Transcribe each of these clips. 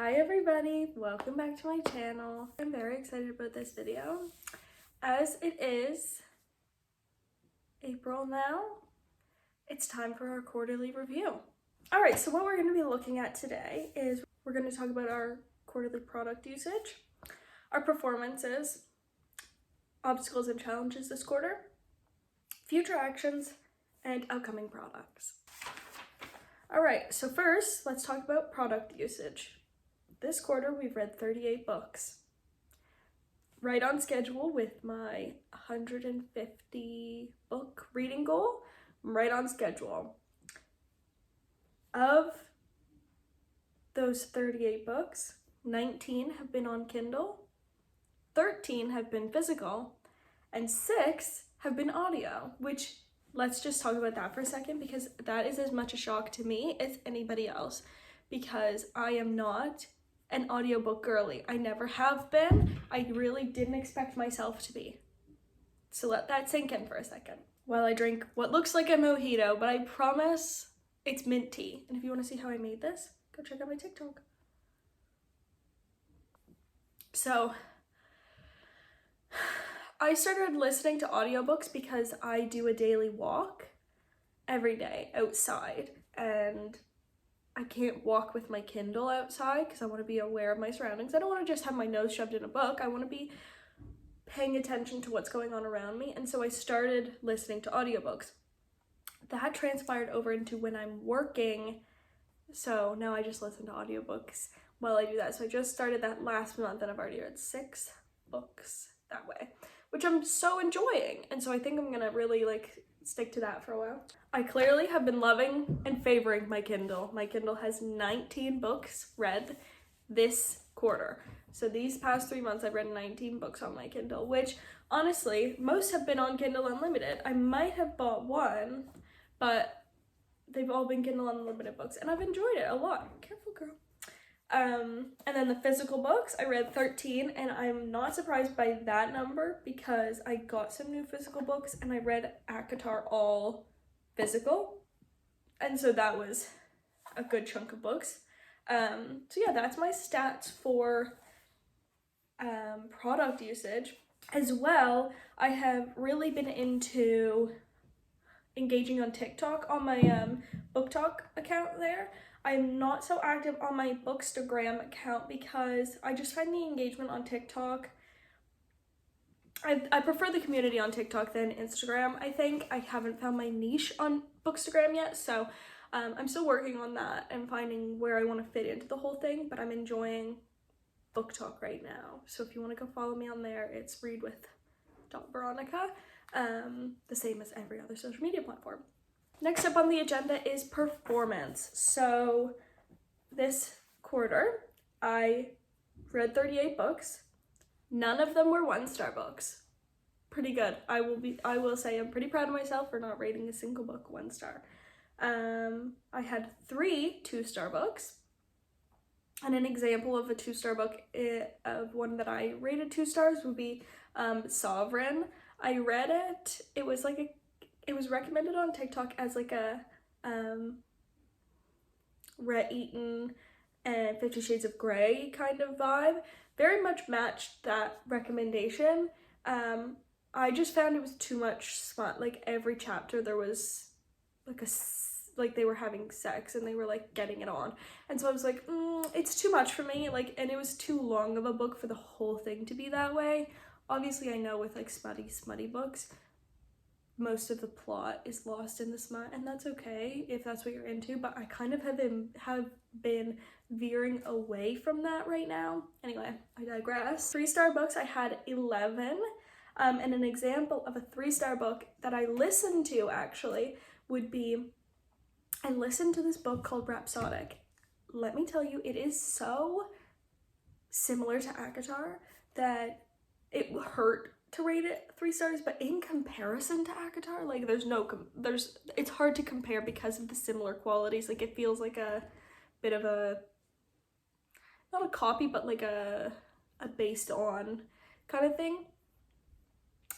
Hi everybody, welcome back to my channel. I'm very excited about this video as it is April now. It's time for our quarterly review. All right, so what we're going to be looking at today is we're going to talk about our quarterly product usage, our performances, obstacles and challenges this quarter, future actions, and upcoming products. All right, so first let's talk about product usage. This quarter, we've read 38 books. Right on schedule with my 150 book reading goal. I'm right on schedule. Of those 38 books, 19 have been on Kindle, 13 have been physical, and 6 have been audio, which let's just talk about that for a second because that is as much a shock to me as anybody else because I am not an audiobook girly. I never have been. I really didn't expect myself to be. So let that sink in for a second while I drink what looks like a mojito, but I promise it's mint tea. And if you want to see how I made this, go check out my TikTok. So I started listening to audiobooks because I do a daily walk every day outside, and I can't walk with my Kindle outside because I want to be aware of my surroundings. I don't want to just have my nose shoved in a book. I want to be paying attention to what's going on around me. And so I started listening to audiobooks. That transpired over into when I'm working. So now I just listen to audiobooks while I do that. So I just started that last month and I've already read 6 books that way, which I'm so enjoying. And so I think I'm gonna really stick to that for a while. I clearly have been loving and favoring my Kindle. My Kindle has 19 books read this quarter. So these past 3 months I've read 19 books on my Kindle, which honestly, most have been on Kindle Unlimited. I might have bought one, but they've all been Kindle Unlimited books and I've enjoyed it a lot. Careful, girl. And then the physical books, I read 13 and I'm not surprised by that number because I got some new physical books and I read ACOTAR all physical. And so that was a good chunk of books. So yeah, that's my stats for product usage. As well, I have really been into engaging on TikTok on my book talk account there. I'm not so active on my Bookstagram account because I just find the engagement on TikTok. I prefer the community on TikTok than Instagram. I think I haven't found my niche on Bookstagram yet, so I'm still working on that and finding where I want to fit into the whole thing, but I'm enjoying book talk right now. So if you want to go follow me on there, it's readwith.Veronica, the same as every other social media platform. Next up on the agenda is performance. So this quarter, I read 38 books. None of them were 1-star books. Pretty good. I will say I'm pretty proud of myself for not rating a single book 1 star. I had 3 2-star books. And an example of a 2-star book of one that I rated 2 stars would be Sovereign. I read it. It was recommended on TikTok as a Rhett Eaton and 50 Shades of Grey kind of vibe. Very much matched that recommendation. I just found it was too much smut. Every chapter there was they were having sex and they were getting it on. And so I was like, it's too much for me. And it was too long of a book for the whole thing to be that way. Obviously I know with smutty books, most of the plot is lost in the smut, and that's okay if that's what you're into, but I kind of have been veering away from that right now. Anyway, I digress. 3-star books, I had 11, and an example of a 3-star book that I listened to actually would be, I listened to this book called Rhapsodic. Let me tell you, it is so similar to ACOTAR that it hurt to rate it 3 stars, but in comparison to ACOTAR, it's hard to compare because of the similar qualities. It feels like a bit of a, not a copy, but a based on kind of thing.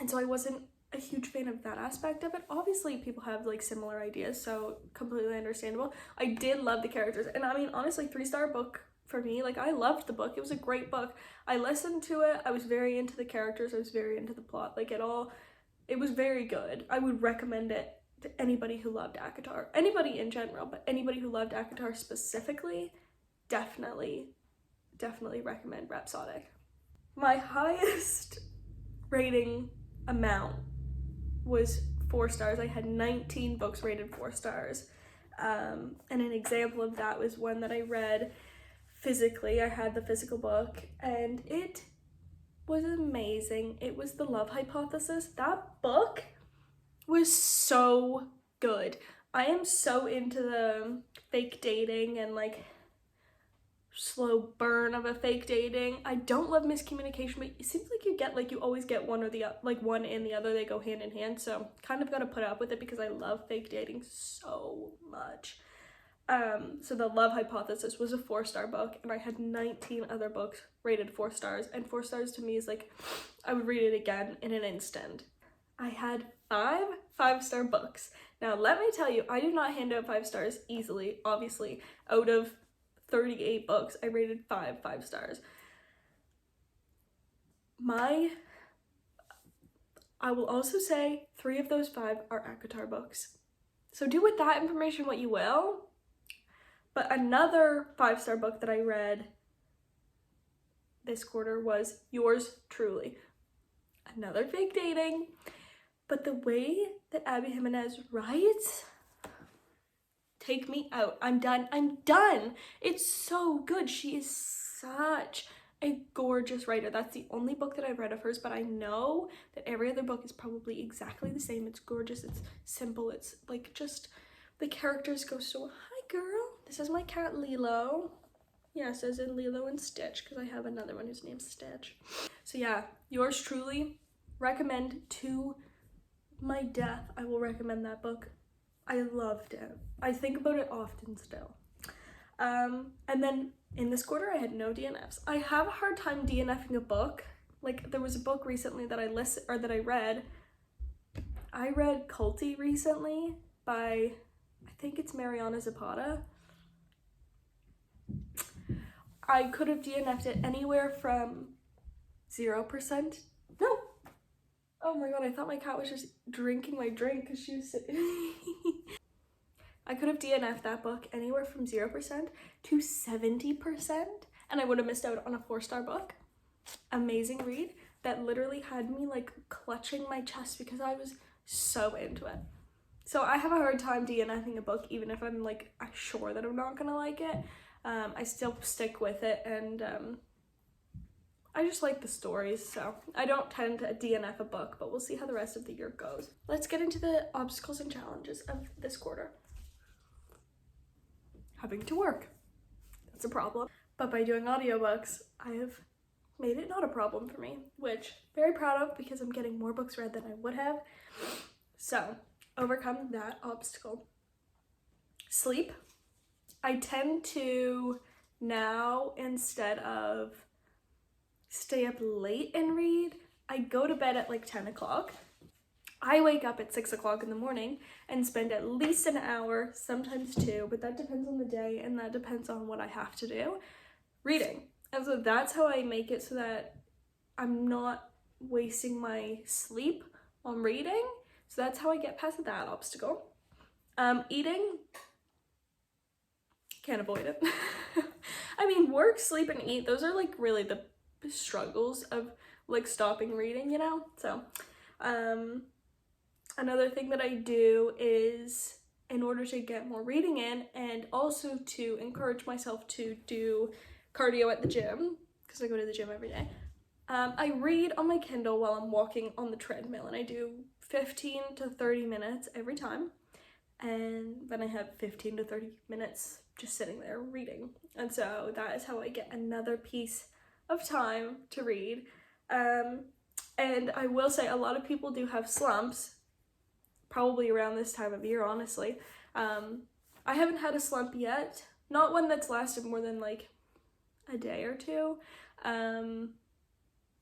And so I wasn't a huge fan of that aspect of it. Obviously people have similar ideas, so completely understandable. I did love the characters, and I mean honestly 3-star book for me. Like, I loved the book. It was a great book. I listened to it. I was very into the characters. I was very into the plot. Like, it was very good. I would recommend it to anybody who loved ACOTAR. Anybody in general, but anybody who loved ACOTAR specifically, definitely recommend Rhapsodic. My highest rating amount was 4 stars. I had 19 books rated 4 stars. And an example of that was one that I read physically. I had the physical book and it was amazing. It was The Love Hypothesis. That book was so good. I am so into the fake dating and like slow burn of a fake dating. I don't love miscommunication, but it seems like you always get one or the like one and the other. They go hand in hand, so kind of gotta put up with it because I love fake dating so much. So The Love Hypothesis was a 4-star book, and I had 19 other books rated 4 stars, and 4 stars to me is like, I would read it again in an instant. I had 5 5-star books. Now let me tell you, I do not hand out 5 stars easily. Obviously, out of 38 books, I rated 5 stars. I will also say 3 of those 5 are ACOTAR books. So do with that information what you will. But another 5-star book that I read this quarter was Yours Truly. Another fake dating. But the way that Abby Jimenez writes, take me out. I'm done. It's so good. She is such a gorgeous writer. That's the only book that I've read of hers, but I know that every other book is probably exactly the same. It's gorgeous. It's simple. It's like just the characters go so, hi girl. This is my cat Lilo. Yes, as in Lilo and Stitch, because I have another one whose name's Stitch. So yeah, Yours Truly, recommend to my death. I will recommend that book. I loved it. I think about it often still. And then in this quarter, I had no DNFs. I have a hard time DNFing a book. Like, there was a book recently that I read. I read Culty recently by, I think it's Mariana Zapata. I could have DNF'd it anywhere from 0%. No. Oh my god, I thought my cat was just drinking my drink because she was sitting. I could have DNF'd that book anywhere from 0% to 70%, and I would have missed out on a 4-star book. Amazing read that literally had me like clutching my chest because I was so into it. So I have a hard time DNFing a book even if I'm like sure that I'm not gonna like it. I still stick with it, and I just like the stories, so I don't tend to DNF a book, but we'll see how the rest of the year goes. Let's get into the obstacles and challenges of this quarter. Having to work. That's a problem. But by doing audiobooks, I have made it not a problem for me, which I'm very proud of because I'm getting more books read than I would have. So, overcome that obstacle. Sleep. I tend to now, instead of stay up late and read, I go to bed at like 10 o'clock. I wake up at 6 o'clock in the morning and spend at least an hour, sometimes 2, but that depends on the day and that depends on what I have to do, reading. And so that's how I make it so that I'm not wasting my sleep on reading. So that's how I get past that obstacle. Eating, can't avoid it. I mean, work, sleep, and eat, those are like really the struggles of like stopping reading, you know? So, another thing that I do is, in order to get more reading in and also to encourage myself to do cardio at the gym, because I go to the gym every day, I read on my Kindle while I'm walking on the treadmill, and I do 15 to 30 minutes every time, and then I have 15 to 30 minutes just sitting there reading, and so that is how I get another piece of time to read. And I will say a lot of people do have slumps, probably around this time of year, honestly. I haven't had a slump yet, not one that's lasted more than like a day or 2,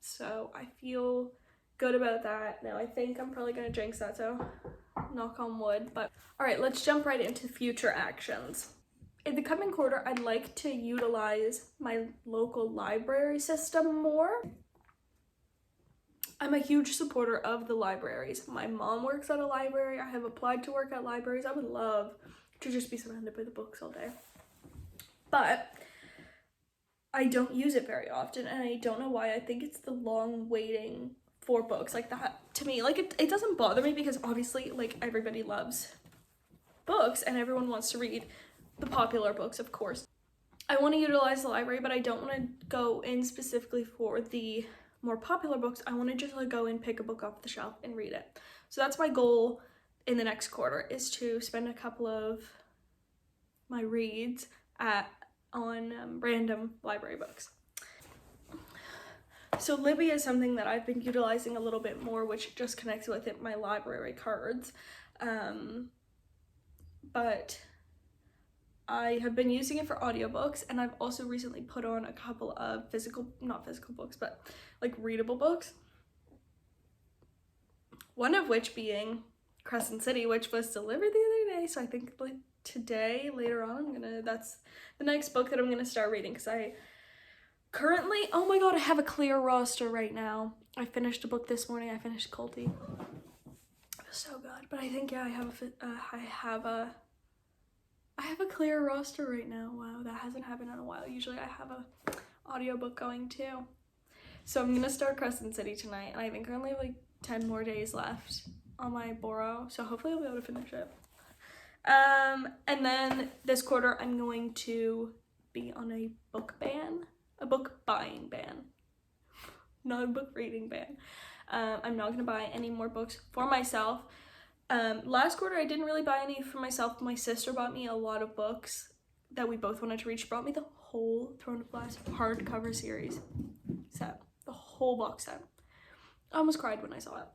so I feel good about that. Now I think I'm probably gonna jinx that, so knock on wood. But all right, let's jump right into future actions. in the coming quarter, I'd like to utilize my local library system more. I'm a huge supporter of the libraries. My mom works at a library. I have applied to work at libraries. I would love to just be surrounded by the books all day. But I don't use it very often, and I don't know why. I think it's the long waiting for books. Like, that, to me, like, it doesn't bother me because obviously, like, everybody loves books and everyone wants to read the popular books, of course. I want to utilize the library, but I don't want to go in specifically for the more popular books. I want to just like go and pick a book off the shelf and read it. So that's my goal in the next quarter, is to spend a couple of my reads on random library books. So Libby is something that I've been utilizing a little bit more, which just connects with it, my library cards. But I have been using it for audiobooks, and I've also recently put on a couple of not physical books, but like readable books. One of which being Crescent City, which was delivered the other day. So I think like today, later on, that's the next book that I'm gonna start reading, because I currently, oh my god, I have a clear roster right now. I finished a book this morning. I finished Culty. It was so good. But I think, yeah, I have a clear roster right now. Wow, that hasn't happened in a while. Usually I have a audiobook going too. So I'm gonna start Crescent City tonight, and I think I only have like 10 more days left on my borrow, so hopefully I'll be able to finish it. And then this quarter I'm going to be on a book buying ban, not a book reading ban. I'm not gonna buy any more books for myself. Last quarter I didn't really buy any for myself. My sister bought me a lot of books that we both wanted to read. She brought me the whole Throne of Glass hardcover series set, the whole box set. I almost cried when I saw it.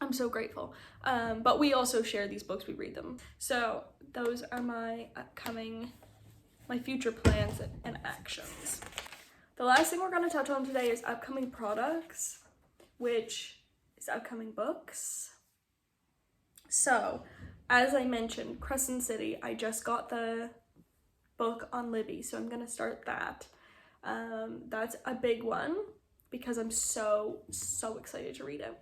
I'm so grateful. But we also share these books, we read them. So those are my future plans and actions. The last thing we're going to touch on today is upcoming products, which is upcoming books. So, as I mentioned, Crescent City, I just got the book on Libby, so I'm going to start that. That's a big one because I'm so excited to read it.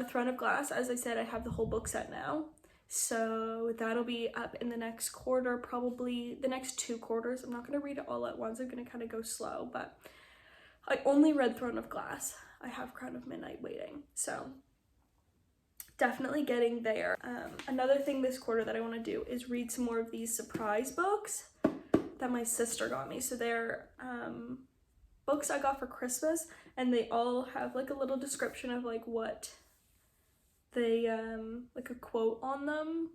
Throne of Glass, as I said, I have the whole book set now. So that'll be up in the next quarter, probably the next 2 quarters. I'm not going to read it all at once. I'm going to kind of go slow, but I only read Throne of Glass. I have Crown of Midnight waiting, so definitely getting there. Another thing this quarter that I want to do is read some more of these surprise books that my sister got me. So they're books I got for Christmas, and they all have like a little description of like what they like a quote on them,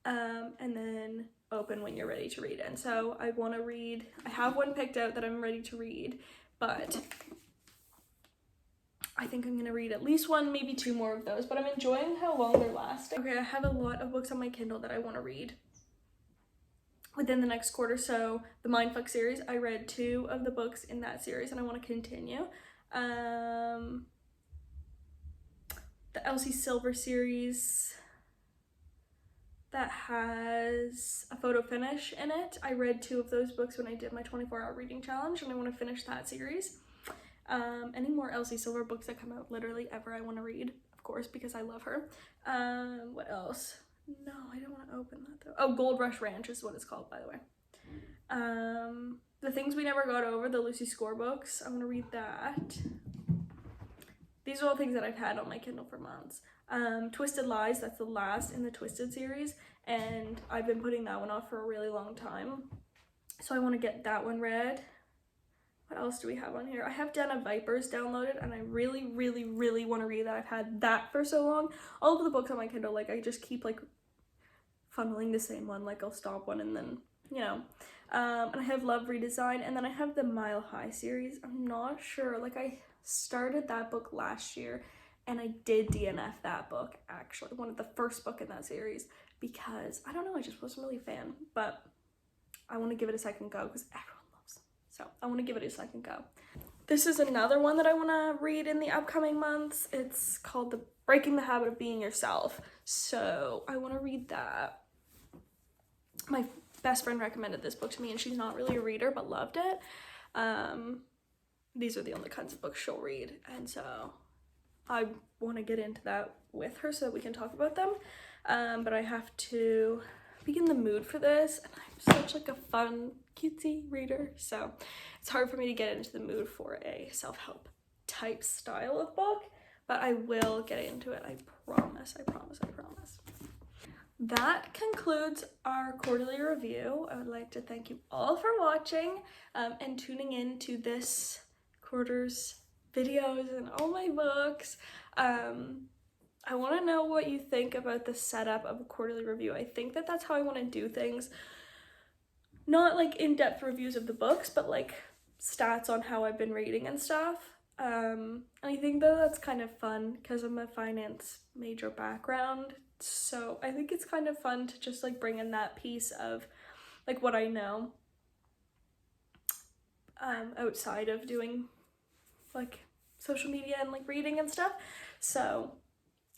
and then open when you're ready to read it. And so I want to read, I have one picked out that I'm ready to read, but I think I'm gonna read at least 1, maybe 2 more of those, but I'm enjoying how long they're lasting. Okay, I have a lot of books on my Kindle that I want to read within the next quarter. So the Mindfuck series, I read 2 of the books in that series, and I want to continue. The Elsie Silver series that has a photo finish in it, I read 2 of those books when I did my 24-hour reading challenge, and I want to finish that series. Any more Elsie Silver books that come out literally ever, I want to read, of course, because I love her. What else? No, I don't want to open that though. Oh, Gold Rush Ranch is what it's called, by the way. The Things We Never Got Over, the Lucy Score books, I want to read that. These are all things that I've had on my Kindle for months. Twisted Lies, that's the last in the Twisted series, and I've been putting that one off for a really long time. So I want to get that one read. What else do we have on here? I have Den of Vipers downloaded, and I really want to read that. I've had that for so long. All of the books on my Kindle, like, I just keep, like, funneling the same one. Like, I'll stop one and then, you know. And I have Love Redesign, and then I have the Mile High series. I'm not sure. Like, I started that book last year, and I did DNF that book, actually. One of the first book in that series, because, I don't know, I just wasn't really a fan. But I want to give it a second go, because everyone, so I want to give it a second go. This is another one that I want to read in the upcoming months. It's called Breaking the Habit of Being Yourself. So I want to read that. My best friend recommended this book to me, and she's not really a reader but loved it. These are the only kinds of books she'll read, and so I want to get into that with her so that we can talk about them. But I have to be in the mood for this, and I'm such like a fun, cutesy reader, so it's hard for me to get into the mood for a self-help type style of book, but I will get into it. I promise. That concludes our quarterly review. I would like to thank you all for watching and tuning in to this quarter's videos and all my books. I want to know what you think about the setup of a quarterly review. I think that that's how I want to do things. Not like in-depth reviews of the books, but like stats on how I've been reading and stuff. I think that that's kind of fun because I'm a finance major background, so I think it's kind of fun to just like bring in that piece of like what I know outside of doing like social media and like reading and stuff. So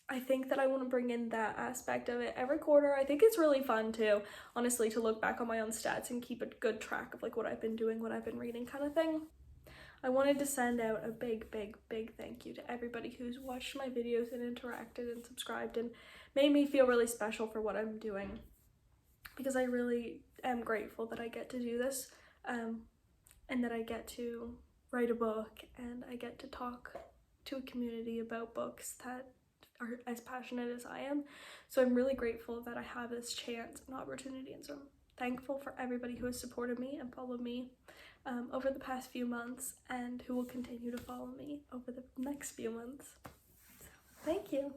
I think that I want to bring in that aspect of it every quarter. I think it's really fun too, honestly, to look back on my own stats and keep a good track of like what I've been doing, what I've been reading kind of thing. I wanted to send out a big thank you to everybody who's watched my videos and interacted and subscribed and made me feel really special for what I'm doing, because I really am grateful that I get to do this, and that I get to write a book and I get to talk to a community about books that are as passionate as I am. So I'm really grateful that I have this chance and opportunity, and so I'm thankful for everybody who has supported me and followed me over the past few months, and who will continue to follow me over the next few months. So, thank you.